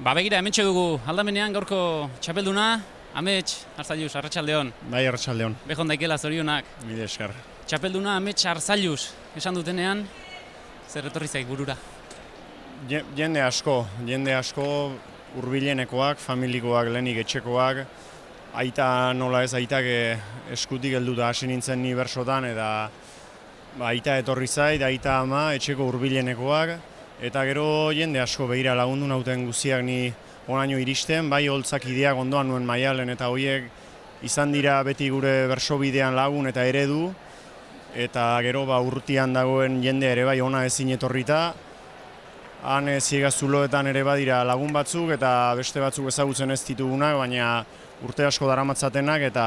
Begira, hementxe dugu aldamenean gaurko txapelduna, Amets Arzailuz, arratsaldeon. Bai, arratsaldeon. Behon daikela zorionak. Mila esker. Txapelduna Amets Arzailuz esan dutenean, zer etorri zaik burura? Jende asko, hurbilenekoak, familikoak, lehenik etxekoak, aita nola ez, aitak eskutik helduta hasi nintzen ni bersotan, eta aita etorri zait, aita ama, etxeko hurbilenekoak, eta gero jende asko begira lagundu nauten guztiak ni onaino iristen, bai holtzak ideak ondoan nuen Maialen, eta horiek izan dira beti gure bersobidean lagun eta eredu, eta gero urtian dagoen jende ere bai ona ezin etorrita, han Ziegazuloetan ere badira lagun batzuk eta beste batzuk ezagutzen ez ditugunak, baina urte asko daramatzatenak eta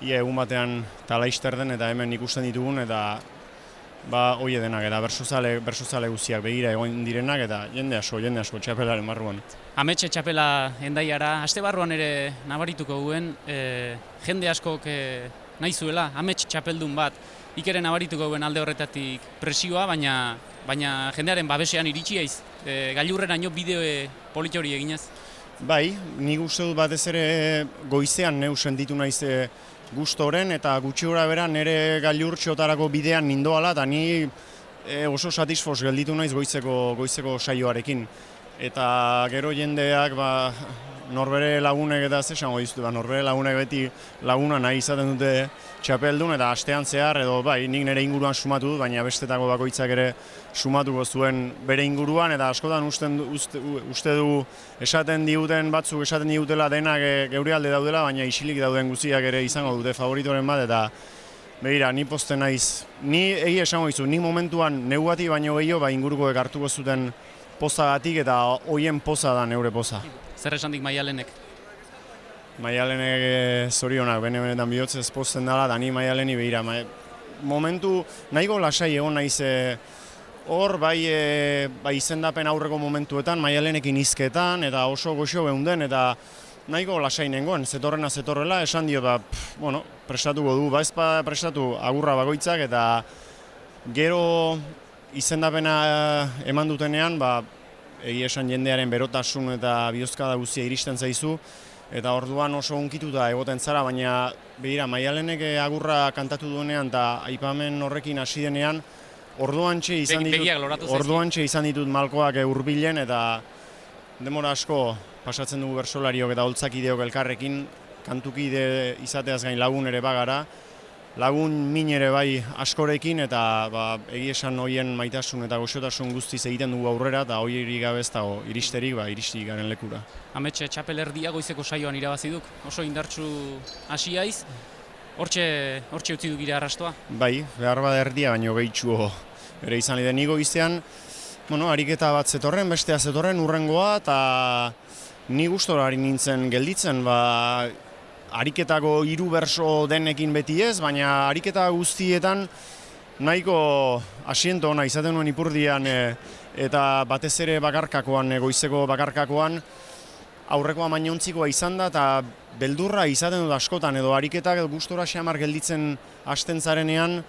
ia egun batean talaister den eta hemen ikusten ditugun eta hoi denak eta bersozale guztiak begira egon direnak eta jende asko txapelaren barruan. Amets txapela endaiara, aste barruan ere nabarituko guen, jende askok nahi zuela, Amets txapeldun bat, ikeren nabarituko guen alde horretatik presioa, baina jendearen babesean iritsi aiz, gailurreraino bideo polit hori eginez. Bai, nik uste dut batez ere goizean neu sentitu naiz gustoren eta gutxi gora bera nire gailurtxotarako bidean nindoala eta ni oso satisfos gelditu naiz goizeko saioarekin. Eta gero jendeak norbere lagunek eta esango dizut, norbere lagunek beti laguna nahi izaten dute txapeldun eta astean zehar edo bai, nik nire inguruan sumatu dut, baina bestetako bakoitzak ere sumatuko zuen bere inguruan eta askotan uste du esaten digutela denak geure alde daudela, baina isilik dauden guztiak ere izango dute favoritoren bat eta begira, ni posten naiz, ni egia esango dizu, ni momentuan neugati baino gehiago ingurukoek hartuko zuten pozagatik eta hoien poza da neure poza. Zer esandik Maialenek? Maialenek zorionak, benetan bihotzez pozten dela, eta ni Maialeni behira. Momentu nahiko lasai egon naiz hor, bai izendapen aurreko momentuetan, Maialenekin izketan, eta oso goxo geunden, eta nahiko lasai nengoen, zetorrela, esan dio, prestatuko du, ezpa prestatu agurra bakoitzak, eta gero izendapena eman dutenean, egia esan jendearen berotasun eta bihozkada guztia iristen zaizu, eta orduan oso unkituta egoten zara, baina begira, Maialenek agurra kantatu duenean eta aipamen horrekin hasi denean, orduantxe izan ditut malkoak hurbilen eta denbora asko pasatzen dugu bersolariok eta holtzakideok elkarrekin, kantukide izateaz gain lagun ere bagara, lagun min ere bai askorekin eta egia esan hoien maitasun eta goxotasun guztiz egiten dugu aurrera eta hori gabe ez dago iristerik, iristik garen lekura. Amets txapel erdia goizeko saioan irabaziduk, oso indartsu hasi aiz, hortxe utzi du gira arrastoa? Bai, behar bada erdia, baino gehitxuo ere izan lide nigo iztean, ariketa bat zetorren, bestea zetorren urrengoa eta ni gustora ari nintzen gelditzen, ariketako 3 berso denekin beti ez, baina ariketa guztietan nahiko asiento ona izaten nuen ipurdian eta batez ere bakarkakoan, goizeko bakarkakoan, aurrekoa mainontzikoa izan da eta beldurra izaten dut askotan edo ariketak gustora xamar gelditzen hasten zarenean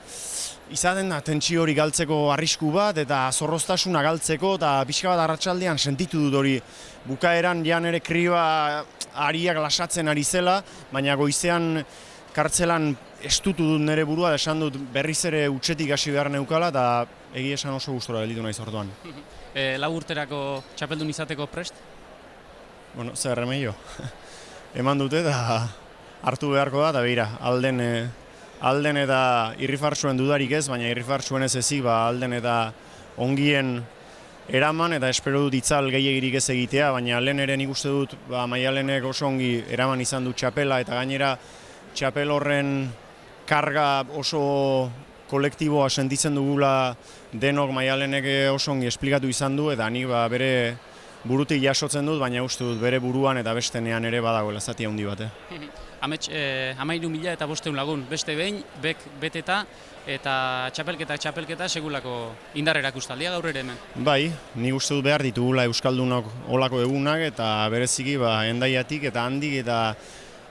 izaten da tentsio hori galtzeko arrisku bat eta zorroztasuna galtzeko eta pixka bat arratsaldean sentitu dut hori bukaeran jan ere kriba ariak lasatzen ari zela, baina goizean kartzelan estutu dut nire burua, esan dut berriz ere utxetik hasi behar neukala eta egia esan oso gustora gelditu naiz orduan. Lau urterako txapeldun izateko prest? Zer remeio. Eman dute eta hartu beharko da eta behira, alden eta irrifartsuen dudarik ez, baina irrifartsuen ez ezik, alden eta ongien eraman eta espero dut itzal gehiegirik ez egitea, baina lehen ere nik uste dut Maialenek oso ongi eraman izan du txapela eta gainera txapel horren karga oso kolektiboa sentitzen dugula denok Maialenek oso ongi esplikatu izan du eta nik bere burutik jasotzen dut, baina uste dut bere buruan eta bestenean ere badagoela zati handi bat. Amets 13.500 lagun, beste behin, beteta eta txapelketa segulako indar erakustaldia gaur ere hemen. Bai, nik uste dut behar ditugula euskaldunok olako egunak eta bereziki endaiatik eta handik eta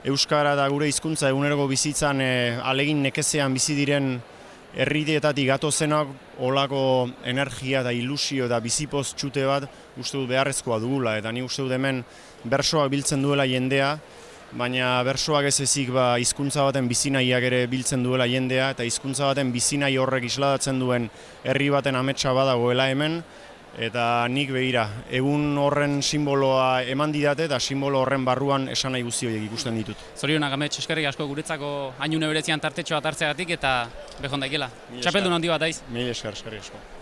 euskara eta gure hizkuntza eguneroko bizitzan alegin nekezean bizi diren herrietatik gatozenak olako energia eta ilusio eta bizipoz txute bat uste dut beharrezkoa dugula, eta ni uste dut hemen bersoak biltzen duela jendea, baina bersoak ez ezik hizkuntza baten bizinahiak ere biltzen duela jendea, eta hizkuntza baten bizinahi horrek isladatzen duen herri baten ametsa badagoela hemen, eta nik begira, egun horren simboloa eman didate eta simbolo horren barruan esan nahi guzti horiek ikusten ditut. Zorionak Amets, eskerrik asko guretzako hainune berezian tartetxo bat hartzeagatik eta behon daikela. Txapeldun handi bat aiz. Mil esker, eskerrik asko.